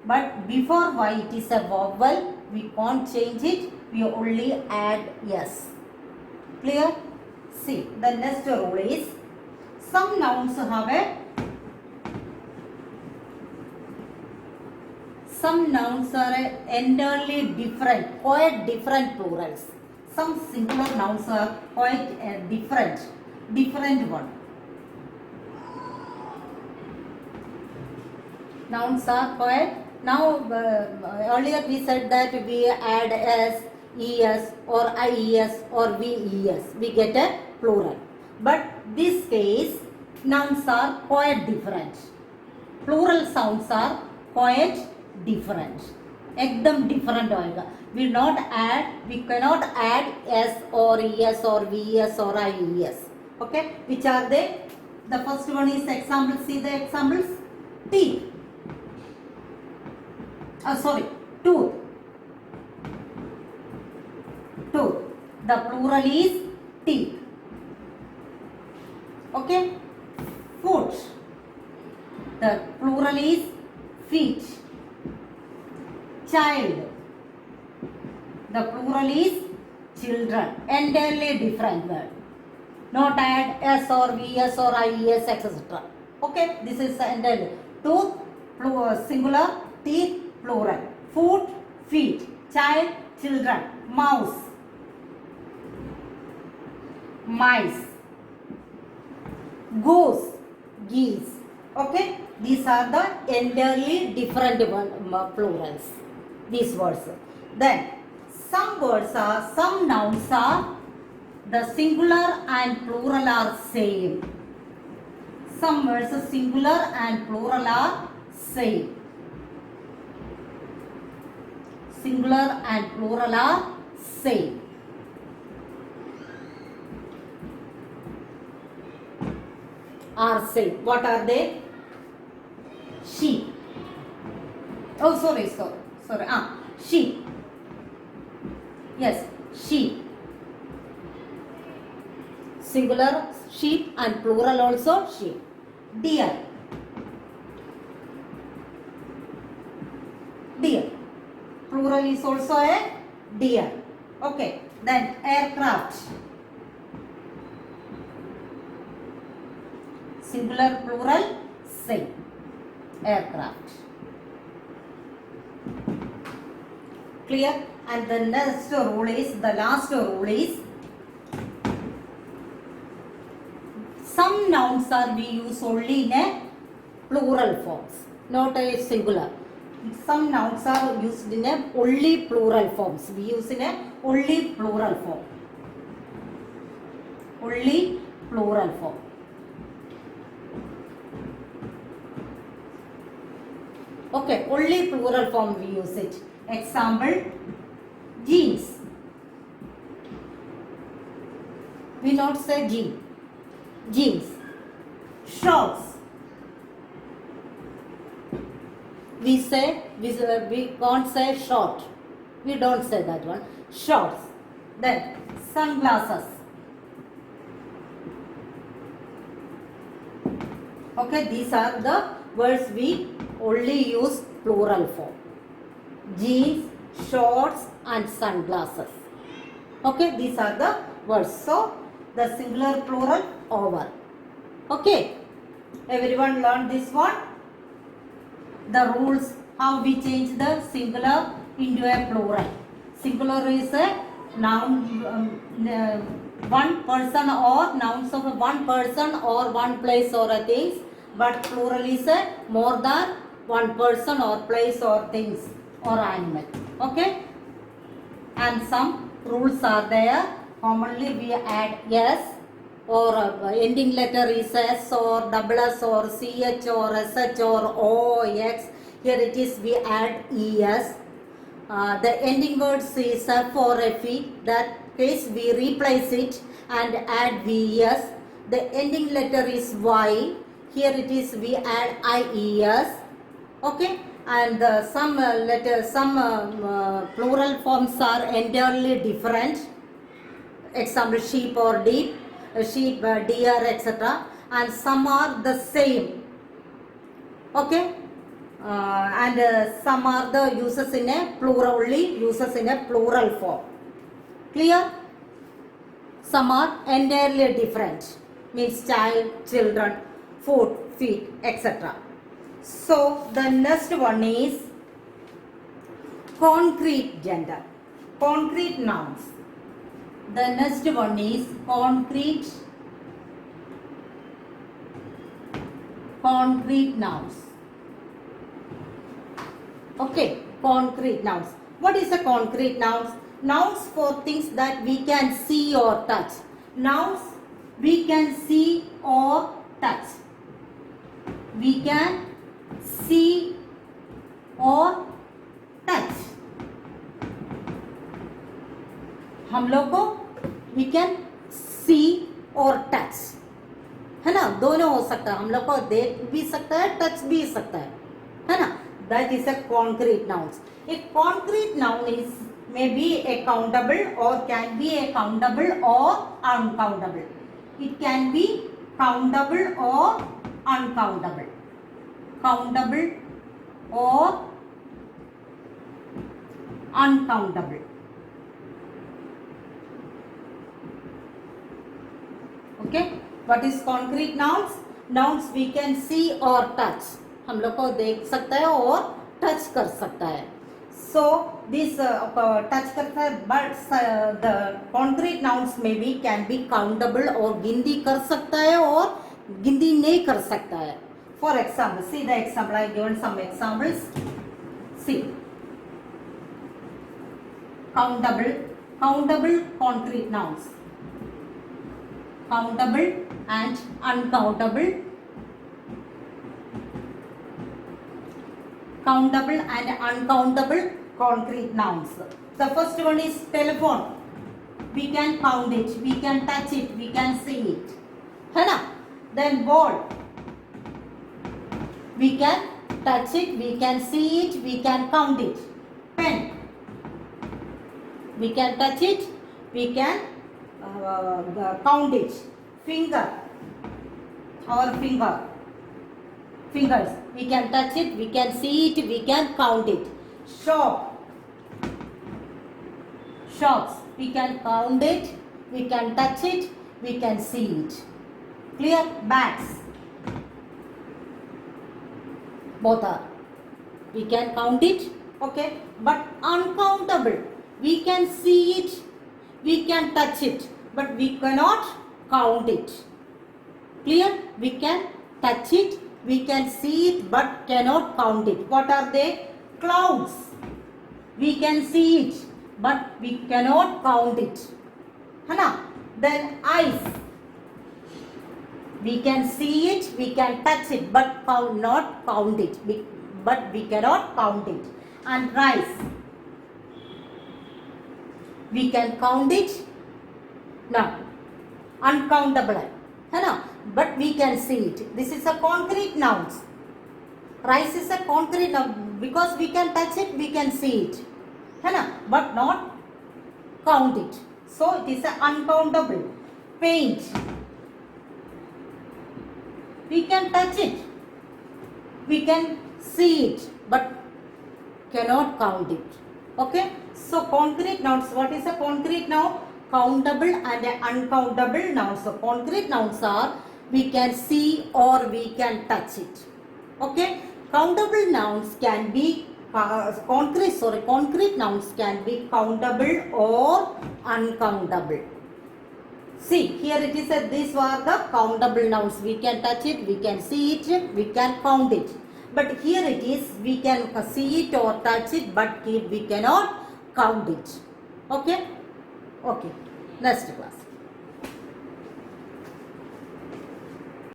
but before y it is a vowel, we can't change it, we only add s. Clear? See, the next rule is, some nouns have some nouns are entirely different, quite different plurals. Some singular nouns are quite different one. Nouns are quite, now earlier we said that we add s, es or ies or ves, we get a plural. But this case, nouns are quite different. Plural sounds are quite different. एकदम different होएगा. We cannot add s or es or vs or ies. Okay, which are they? The first one is example. See the examples. Teeth. Tooth. Tooth. The plural is teeth. Okay. Foot. The plural is feet. Child. The plural is children. Entirely different word. Not add s or vs or ies, etc. Okay. This is entirely. Tooth, singular. Teeth, plural. Foot, feet. Child, children. Mouse. Mice. Goose, geese. Okay, these are the entirely different plurals. These words. Then some nouns are the singular and plural are same. Some words singular and plural are same. Singular and plural are same. Are same. What are they? Sheep. Oh, sorry. Sheep. Yes, sheep. Singular sheep and plural also sheep. Deer. Deer. Plural is also a deer. Okay. Then aircraft. Singular, plural, same. Aircraft. Clear? And the next rule is, the last rule is, some nouns are we use only in a plural forms, not a singular. Some nouns are used in a only plural forms. We use in a only plural form. Only plural form. Okay, only plural form we use it. Example, jeans. We not say jean. Jeans. Shorts. We can't say short. We don't say that one. Shorts. Then sunglasses. Okay, these are the words we only use plural form. Jeans, shorts and sunglasses. Okay, these are the words. So, the singular plural over. Okay, everyone learned this one? The rules, how we change the singular into a plural. Singular is a noun, one person or nouns of one person or one place or a things. But plural is a more than one person or place or things or animal. Okay? And some rules are there. Commonly we add s or ending letter is s or double s or ch or sh or o, x. Here it is we add es. The ending words is f or fe. That case we replace it and add vs. The ending letter is y. Here it is we add ies. Okay, and some plural forms are entirely different. Example, sheep or deep, sheep, deer, etc. And some are the same. Okay, and some are the uses in a plural, only uses in a plural form. Clear? Some are entirely different, means child, children, food, feet, etc. So the next one is concrete gender, concrete nouns. The next one is concrete nouns. Okay, concrete nouns. What is a concrete nouns? Nouns for things that we can see or touch. Nouns we can see or touch. We can see or touch. हम लोग को we can see और touch, है ना, दोनों हो सकता है. हम लोग को देख भी सकता है, टच भी सकता है ना. That is a concrete nouns. A concrete noun is may be a countable or can be a countable or uncountable. It can be countable or uncountable. Countable or uncountable. Okay. What is concrete nouns? Nouns we can see or touch. हम लोग को देख सकता है और touch कर सकता है. So this touch करता है, but the concrete nouns may be can be countable और गिनती कर सकता है और गिनती नहीं कर सकता है. For example, see the example. I given some examples. See, countable concrete nouns, countable and uncountable. Countable and uncountable concrete nouns. The first one is telephone. We can count it, we can touch it, we can see it, है ना. Then ball. We can touch it, we can see it, we can count it. Pen. We can touch it, we can count it. Finger. Our fingers. We can touch it, we can see it, we can count it. Shops. We can count it, we can touch it, we can see it. Clear? Bags. Both are. We can count it, okay, but uncountable. We can see it, we can touch it, but we cannot count it. Clear? We can touch it, we can see it, but cannot count it. What are they? Clouds. We can see it, but we cannot count it. Hana? Then eyes. We can see it, we can touch it, but not count it. But we cannot count it. And rice. We can count it. No. Uncountable. Hana? But we can see it. This is a concrete noun. Rice is a concrete noun because we can touch it, we can see it, but not count it. So it is a uncountable. Paint. We can touch it, we can see it, but cannot count it. Okay. So concrete nouns. What is a concrete noun? Countable and uncountable nouns. So concrete nouns are we can see or we can touch it. Okay. Countable nouns can be concrete nouns can be countable or uncountable. See, here it is that these are the countable nouns. We can touch it, we can see it, we can count it. But here it is, we can see it or touch it, but we cannot count it. Okay? Okay. Next class.